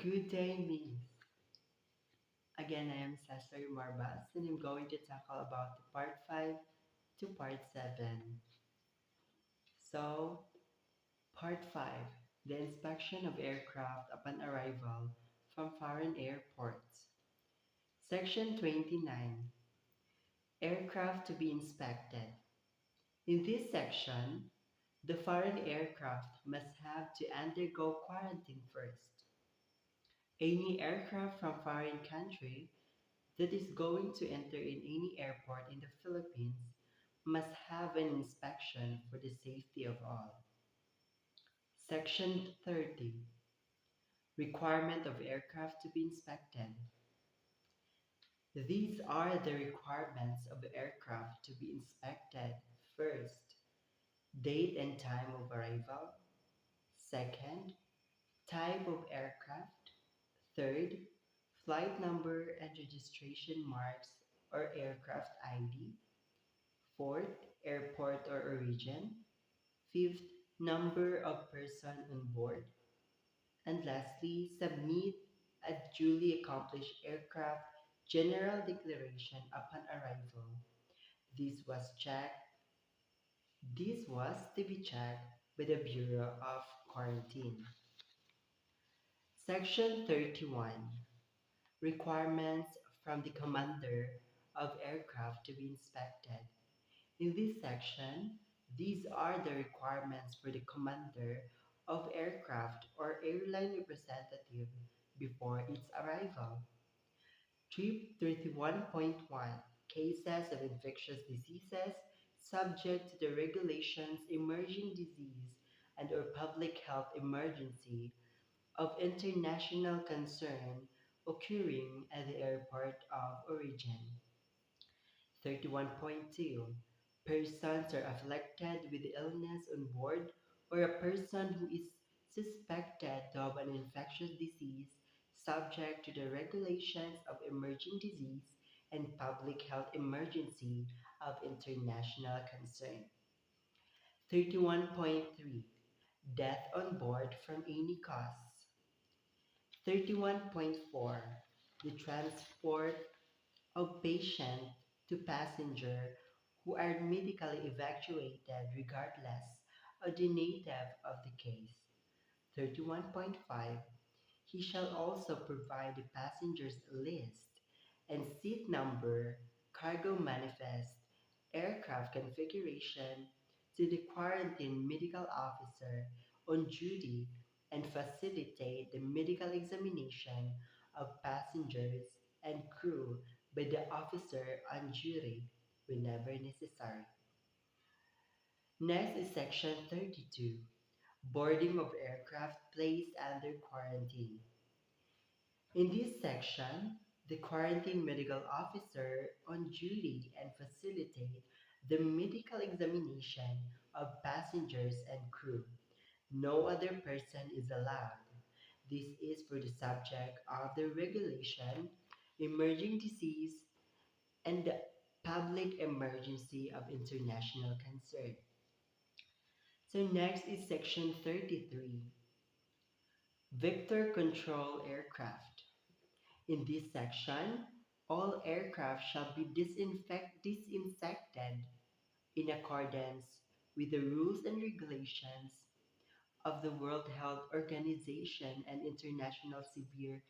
Good day, Miss. Again, I am Cesar Marbas, and I'm going to tackle about the part 5 to part 7. So, part 5, the inspection of aircraft upon arrival from foreign airports. Section 29, aircraft to be inspected. In this section, the foreign aircraft must have to undergo quarantine first. Any aircraft from foreign country that is going to enter in any airport in the Philippines must have an inspection for the safety of all. Section 30. Requirement of aircraft to be inspected. These are the requirements of aircraft to be inspected. First, date and time of arrival. Second, type of aircraft. Third, flight number and registration marks or aircraft ID. Fourth, airport or origin. Fifth, number of person on board. And lastly, submit a duly accomplished aircraft general declaration upon arrival. This was checked. This was to be checked by the Bureau of Quarantine. Section 31. Requirements from the commander of aircraft to be inspected. In this section, these are the requirements for the commander of aircraft or airline representative before its arrival. Trip 31.1 Cases of infectious diseases subject to the regulations emerging disease and or public health emergency of international concern occurring at the airport of origin. 31.2 Persons are afflicted with illness on board or a person who is suspected to have an infectious disease subject to the regulations of emerging disease and public health emergency of international concern. 31.3 Death on board from any cause. 31.4 The transport of patient to passenger who are medically evacuated regardless of the nature of the case. 31.5 He shall also provide the passenger's list and seat number, cargo manifest, aircraft configuration to the quarantine medical officer on duty and facilitate the medical examination of passengers and crew by the officer on duty whenever necessary. Next is Section 32, Boarding of aircraft placed under quarantine. In this section, the quarantine medical officer on duty and facilitate the medical examination of passengers and crew. No other person is allowed. This is for the subject of the regulation, emerging disease, and the public emergency of international concern. So next is section 33, vector control aircraft. In this section, all aircraft shall be disinfected in accordance with the rules and regulations of the World Health Organization and International Civil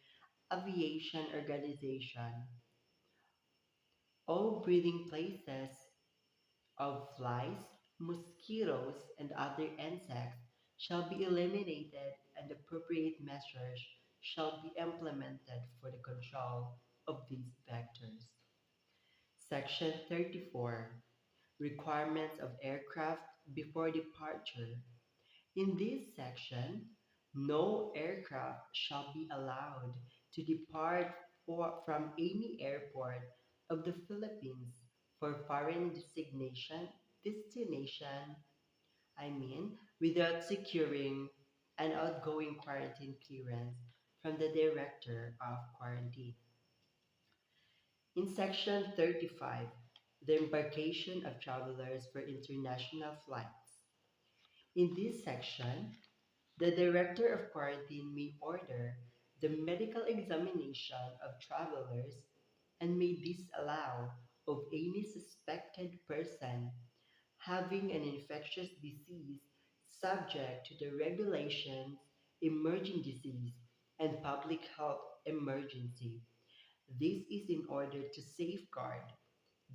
Aviation Organization. All breeding places of flies, mosquitoes, and other insects shall be eliminated and appropriate measures shall be implemented for the control of these vectors. Section 34. Requirements of aircraft before departure. In this section, no aircraft shall be allowed to depart from any airport of the Philippines for foreign destination, without securing an outgoing quarantine clearance from the Director of Quarantine. In Section 35, the embarkation of travelers for international flights. In this section, the Director of Quarantine may order the medical examination of travelers and may disallow of any suspected person having an infectious disease subject to the regulations, emerging disease, and public health emergency. This is in order to safeguard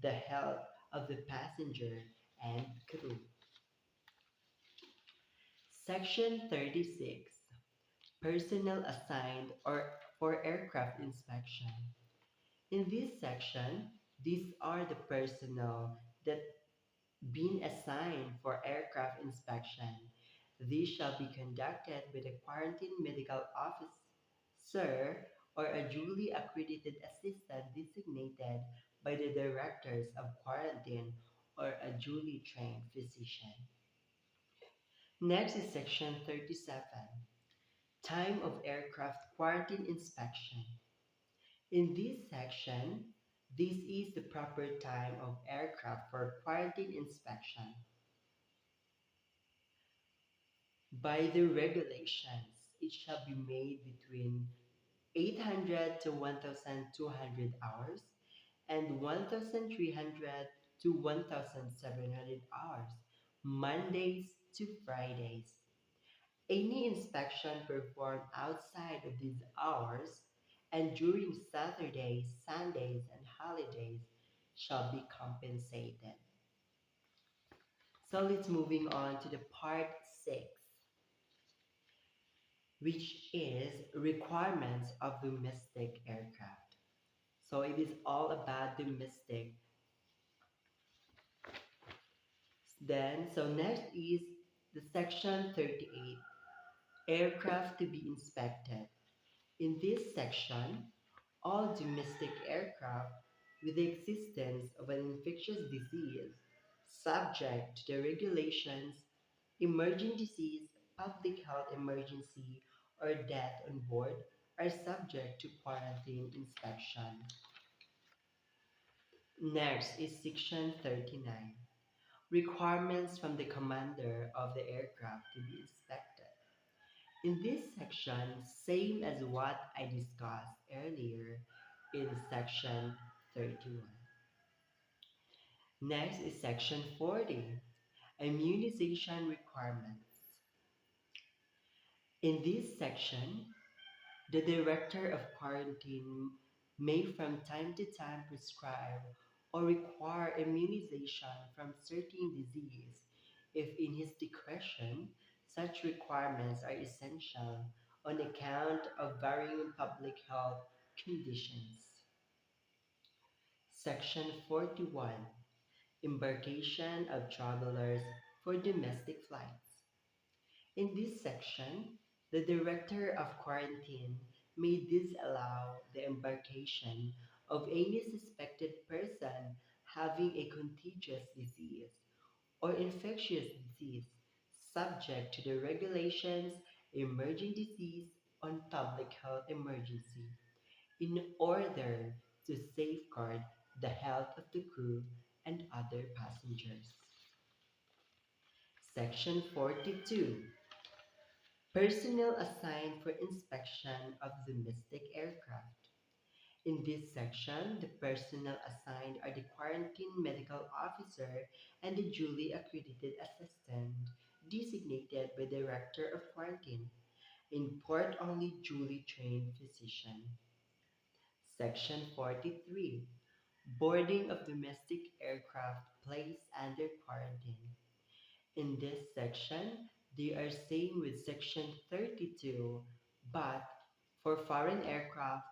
the health of the passenger and crew. Section 36. Personnel assigned or for aircraft inspection. In this section, these are the personnel that been assigned for aircraft inspection. These shall be conducted by the quarantine medical officer or a duly accredited assistant designated by the directors of quarantine or a duly trained physician. Next is section 37, time of aircraft quarantine inspection. In this section, this is the proper time of aircraft for quarantine inspection. By the regulations, it shall be made between 800 to 1,200 hours and 1,300 to 1,700 hours, Mondays to Fridays. Any inspection performed outside of these hours and during Saturdays, Sundays, and holidays shall be compensated. So let's moving on to the part 6, which is requirements of domestic aircraft. So it is all about domestic. So next is the section 38, aircraft to be inspected. In this section, all domestic aircraft with the existence of an infectious disease subject to the regulations, emerging disease, public health emergency, or death on board are subject to quarantine inspection. Next is section 39, requirements from the commander of the aircraft to be inspected. In this section, same as what I discussed earlier in section 31. Next is section 40, immunization requirements. In this section, the director of quarantine may from time to time prescribe or require immunization from certain disease if in his discretion such requirements are essential on account of varying public health conditions. Section 41, embarkation of travelers for domestic flights. In this section, the director of quarantine may disallow the embarkation of any suspected person having a contagious disease or infectious disease subject to the regulations emerging disease on public health emergency in order to safeguard the health of the crew and other passengers. Section 42, personnel assigned for inspection of domestic aircraft. In this section, the personnel assigned are the quarantine medical officer and the duly accredited assistant designated by the director of quarantine, in port only duly trained physician. Section 43, boarding of domestic aircraft placed under quarantine. In this section, they are same with section 32, but for foreign aircraft,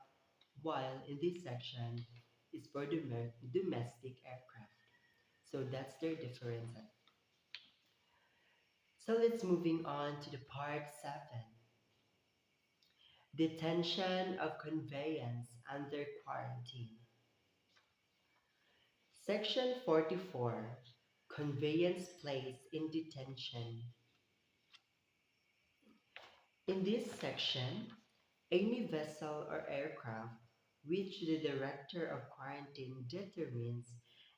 while in this section is for domestic aircraft. So that's their difference. So let's moving on to the part 7, detention of conveyance under quarantine. Section 44, conveyance placed in detention. In this section, any vessel or aircraft which the director of quarantine determines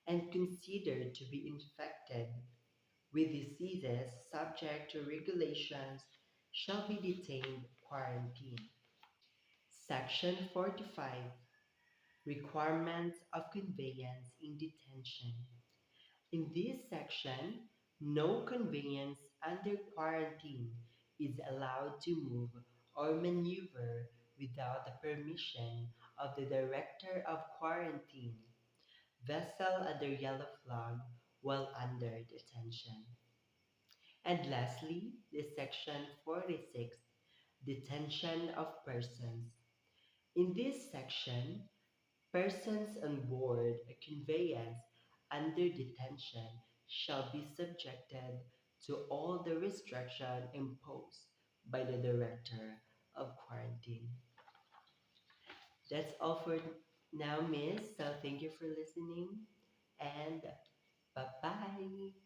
and considered to be infected with diseases subject to regulations shall be detained quarantined. Section 45. Requirements of conveyance in detention. In this section, no conveyance under quarantine is allowed to move or maneuver without the permission of the Director of Quarantine, vessel under yellow flag while under detention. And lastly, the section 46, detention of persons. In this section, persons on board a conveyance under detention shall be subjected to all the restriction imposed by the Director of Quarantine. That's all for now, Miss. So thank you for listening and bye bye.